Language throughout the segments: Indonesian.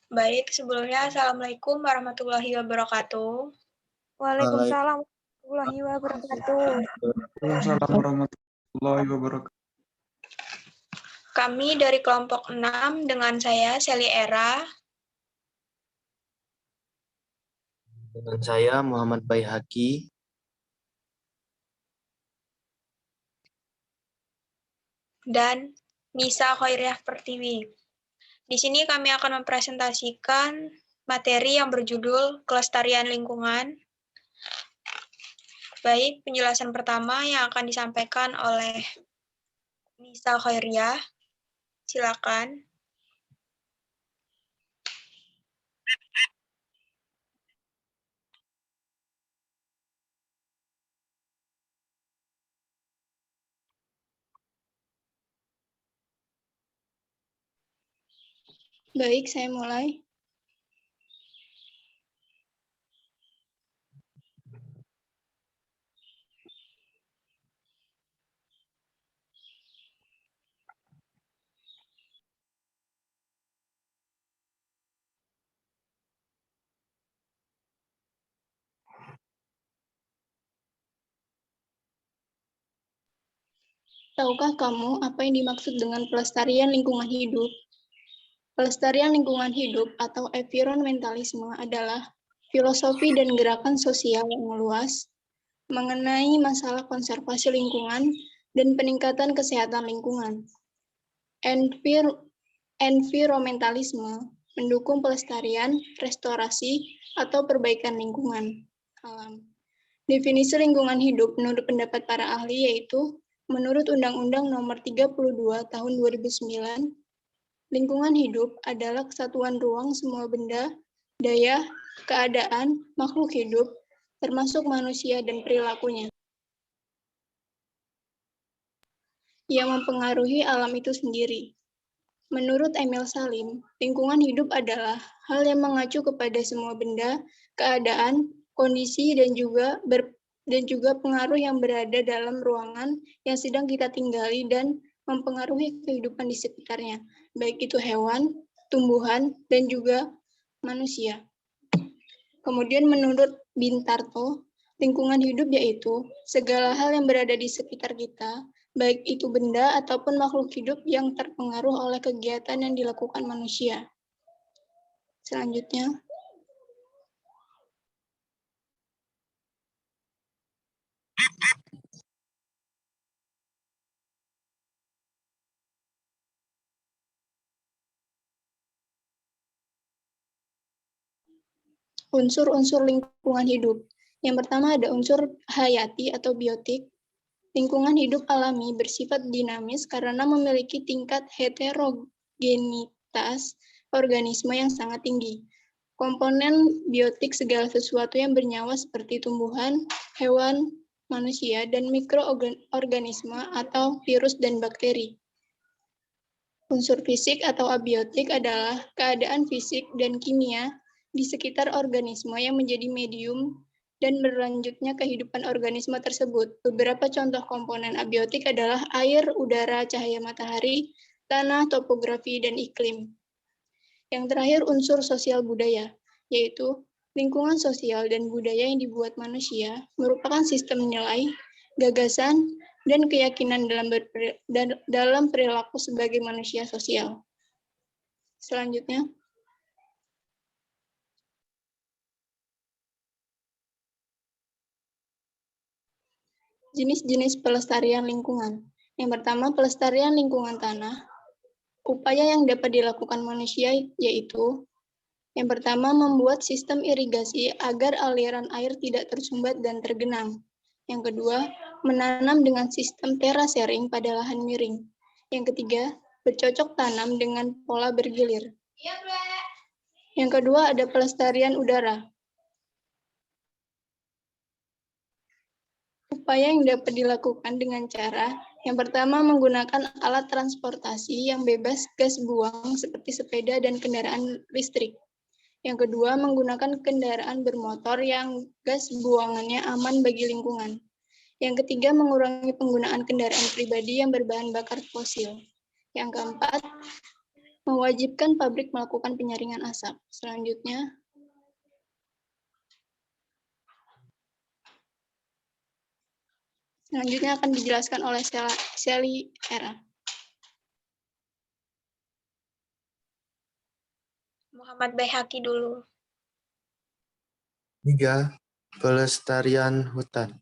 Baik, sebelumnya Assalamualaikum warahmatullahi wabarakatuh. Waalaikumsalam warahmatullahi wabarakatuh. Waalaikumsalam warahmatullahi wabarakatuh. Kami dari kelompok 6 dengan saya Sally Era. Dengan saya Muhammad Baihaqi. Dan Nisa Khairiah Pertiwi. Di sini kami akan mempresentasikan materi yang berjudul Kelestarian Lingkungan. Baik, penjelasan pertama yang akan disampaikan oleh Nisa Khairiah. Silakan. Baik, saya mulai. Tahukah kamu apa yang dimaksud dengan pelestarian lingkungan hidup? Pelestarian lingkungan hidup atau environmentalisme adalah filosofi dan gerakan sosial yang luas mengenai masalah konservasi lingkungan dan peningkatan kesehatan lingkungan. Environmentalisme mendukung pelestarian, restorasi, atau perbaikan lingkungan alam. Definisi lingkungan hidup menurut pendapat para ahli yaitu menurut Undang-Undang Nomor 32 Tahun 2009, lingkungan hidup adalah kesatuan ruang semua benda, daya, keadaan, makhluk hidup, termasuk manusia dan perilakunya, yang mempengaruhi alam itu sendiri. Menurut Emil Salim, lingkungan hidup adalah hal yang mengacu kepada semua benda, keadaan, kondisi, dan juga pengaruh yang berada dalam ruangan yang sedang kita tinggali dan mempengaruhi kehidupan di sekitarnya, baik itu hewan, tumbuhan, dan juga manusia. Kemudian menurut Bintarto, lingkungan hidup yaitu segala hal yang berada di sekitar kita, baik itu benda ataupun makhluk hidup yang terpengaruh oleh kegiatan yang dilakukan manusia. Selanjutnya, unsur-unsur lingkungan hidup. Yang pertama ada unsur hayati atau biotik. Lingkungan hidup alami bersifat dinamis karena memiliki tingkat heterogenitas organisme yang sangat tinggi. Komponen biotik segala sesuatu yang bernyawa seperti tumbuhan, hewan, manusia, dan mikroorganisme atau virus dan bakteri. Unsur fisik atau abiotik adalah keadaan fisik dan kimia di sekitar organisme yang menjadi medium dan berlanjutnya kehidupan organisme tersebut. Beberapa contoh komponen abiotik adalah air, udara, cahaya matahari, tanah, topografi, dan iklim. Yang terakhir unsur sosial budaya, yaitu lingkungan sosial dan budaya yang dibuat manusia merupakan sistem nilai, gagasan, dan keyakinan dalam perilaku sebagai manusia sosial. Selanjutnya, jenis-jenis pelestarian lingkungan. Yang pertama, pelestarian lingkungan tanah. Upaya yang dapat dilakukan manusia yaitu yang pertama, membuat sistem irigasi agar aliran air tidak tersumbat dan tergenang. Yang kedua, menanam dengan sistem terasering pada lahan miring. Yang ketiga, bercocok tanam dengan pola bergilir. Yang kedua, ada pelestarian udara. Upaya yang dapat dilakukan dengan cara yang pertama, menggunakan alat transportasi yang bebas gas buang seperti sepeda dan kendaraan listrik. Yang kedua, menggunakan kendaraan bermotor yang gas buangannya aman bagi lingkungan. Yang ketiga, mengurangi penggunaan kendaraan pribadi yang berbahan bakar fosil. Yang keempat, mewajibkan pabrik melakukan penyaringan asap. Selanjutnya akan dijelaskan oleh Sally Era. Muhammad Baihaqi dulu. 3. Pelestarian hutan.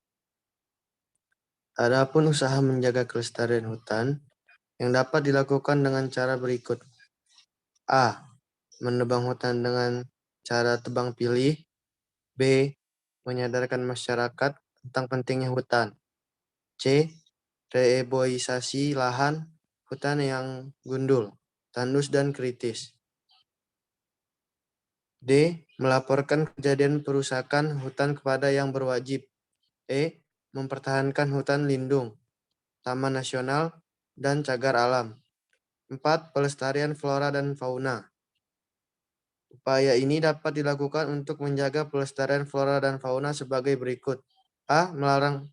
Adapun usaha menjaga kelestarian hutan yang dapat dilakukan dengan cara berikut. A. Menebang hutan dengan cara tebang pilih. B. Menyadarkan masyarakat tentang pentingnya hutan. C. Reboisasi lahan hutan yang gundul, tandus, dan kritis. D. Melaporkan kejadian perusakan hutan kepada yang berwajib. E. Mempertahankan hutan lindung, taman nasional, dan cagar alam. 4. Pelestarian flora dan fauna. Upaya ini dapat dilakukan untuk menjaga pelestarian flora dan fauna sebagai berikut. A. Melarang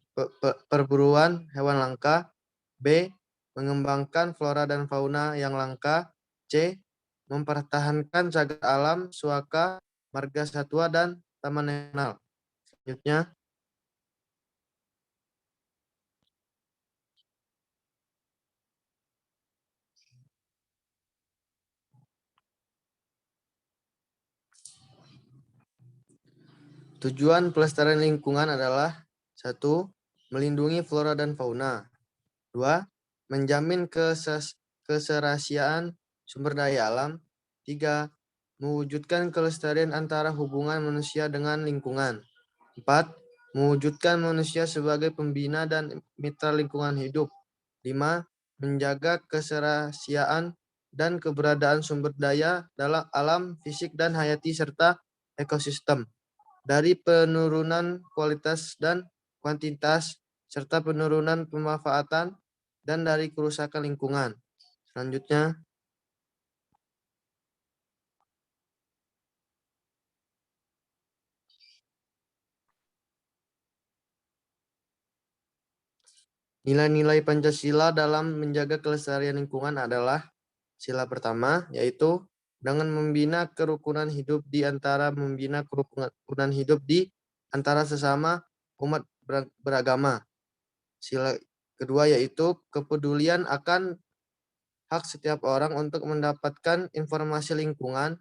perburuan hewan langka. B. Mengembangkan flora dan fauna yang langka. C. Mempertahankan cagar alam, suaka, marga satwa, dan taman nasional. Selanjutnya, tujuan pelestarian lingkungan adalah 1. Melindungi flora dan fauna. 2. Menjamin keserasiaan sumber daya alam. 3. Mewujudkan kelestarian antara hubungan manusia dengan lingkungan. 4. Mewujudkan manusia sebagai pembina dan mitra lingkungan hidup. 5. Menjaga keserasiaan dan keberadaan sumber daya dalam alam, fisik, dan hayati serta ekosistem dari penurunan kualitas dan kuantitas serta penurunan pemanfaatan dan dari kerusakan lingkungan. Selanjutnya, nilai-nilai Pancasila dalam menjaga kelestarian lingkungan adalah sila pertama, yaitu dengan membina kerukunan hidup di antara sesama umat beragama. Sila kedua yaitu kepedulian akan hak setiap orang untuk mendapatkan informasi lingkungan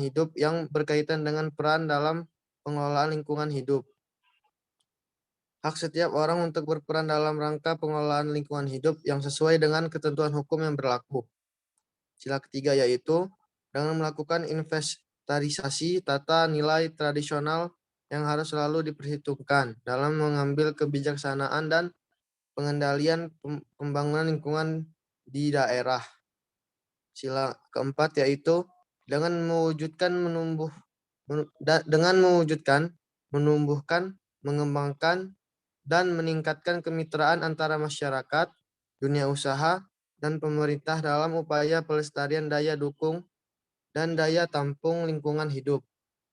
hidup yang berkaitan dengan peran dalam pengelolaan lingkungan hidup. Hak setiap orang untuk berperan dalam rangka pengelolaan lingkungan hidup yang sesuai dengan ketentuan hukum yang berlaku. Sila ketiga yaitu dengan melakukan inventarisasi tata nilai tradisional yang harus selalu diperhitungkan dalam mengambil kebijaksanaan dan pengendalian pembangunan lingkungan di daerah. Sila keempat yaitu dengan mewujudkan, menumbuhkan, mengembangkan, dan meningkatkan kemitraan antara masyarakat, dunia usaha, dan pemerintah dalam upaya pelestarian daya dukung dan daya tampung lingkungan hidup.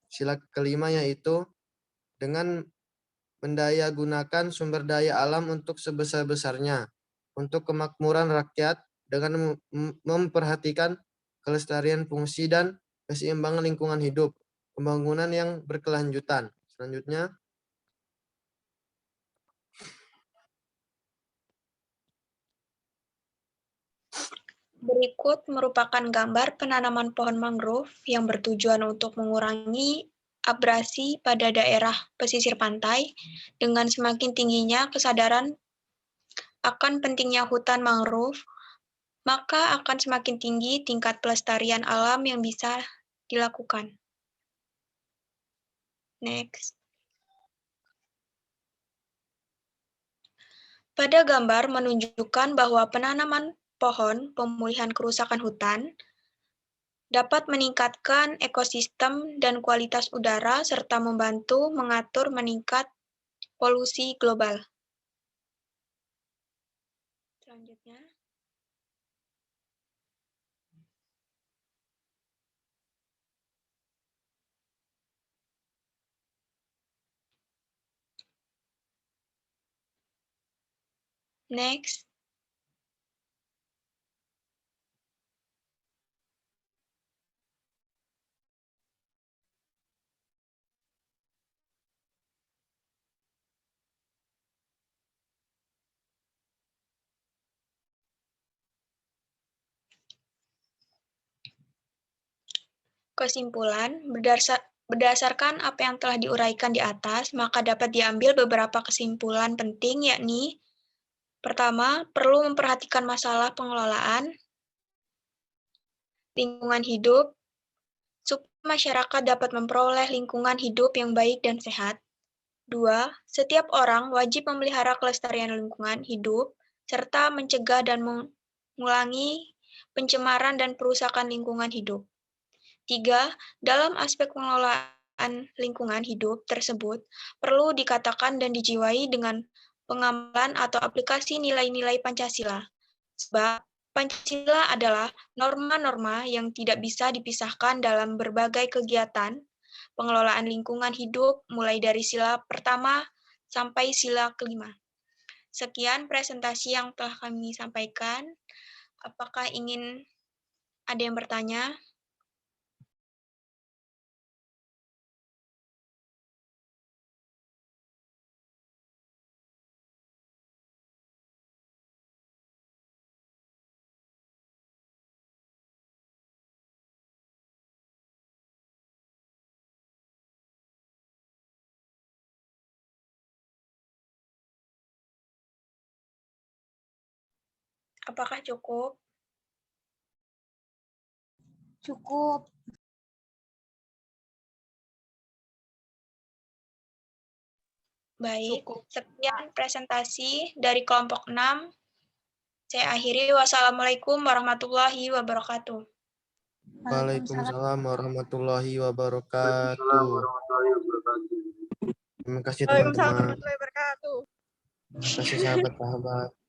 Sila kelima yaitu dengan mendaya gunakan sumber daya alam untuk sebesar-besarnya, untuk kemakmuran rakyat dengan memperhatikan kelestarian fungsi dan keseimbangan lingkungan hidup, pembangunan yang berkelanjutan. Selanjutnya, Berikut merupakan gambar penanaman pohon mangrove yang bertujuan untuk mengurangi abrasi pada daerah pesisir pantai dengan semakin tingginya kesadaran akan pentingnya hutan mangrove, maka akan semakin tinggi tingkat pelestarian alam yang bisa dilakukan. Next. Pada gambar menunjukkan bahwa penanaman pohon pemulihan kerusakan hutan dapat meningkatkan ekosistem dan kualitas udara serta membantu mengatur meningkat polusi global. Selanjutnya. Next. kesimpulan, berdasarkan apa yang telah diuraikan di atas, maka dapat diambil beberapa kesimpulan penting, yakni pertama, perlu memperhatikan masalah pengelolaan lingkungan hidup supaya masyarakat dapat memperoleh lingkungan hidup yang baik dan sehat. 2. Setiap orang wajib memelihara kelestarian lingkungan hidup serta mencegah dan mengulangi pencemaran dan perusakan lingkungan hidup. 3. Dalam aspek pengelolaan lingkungan hidup tersebut perlu dikatakan dan dijiwai dengan pengamalan atau aplikasi nilai-nilai Pancasila. Sebab Pancasila adalah norma-norma yang tidak bisa dipisahkan dalam berbagai kegiatan pengelolaan lingkungan hidup mulai dari sila pertama sampai sila kelima. Sekian presentasi yang telah kami sampaikan. Apakah ada yang bertanya? Apakah cukup? Cukup. Baik, Cukup. sekian presentasi dari kelompok 6. Saya akhiri. Wassalamualaikum warahmatullahi wabarakatuh. Waalaikumsalam warahmatullahi wabarakatuh. Terima kasih teman-teman. warahmatullahi wabarakatuh. Terima kasih sahabat-sahabat.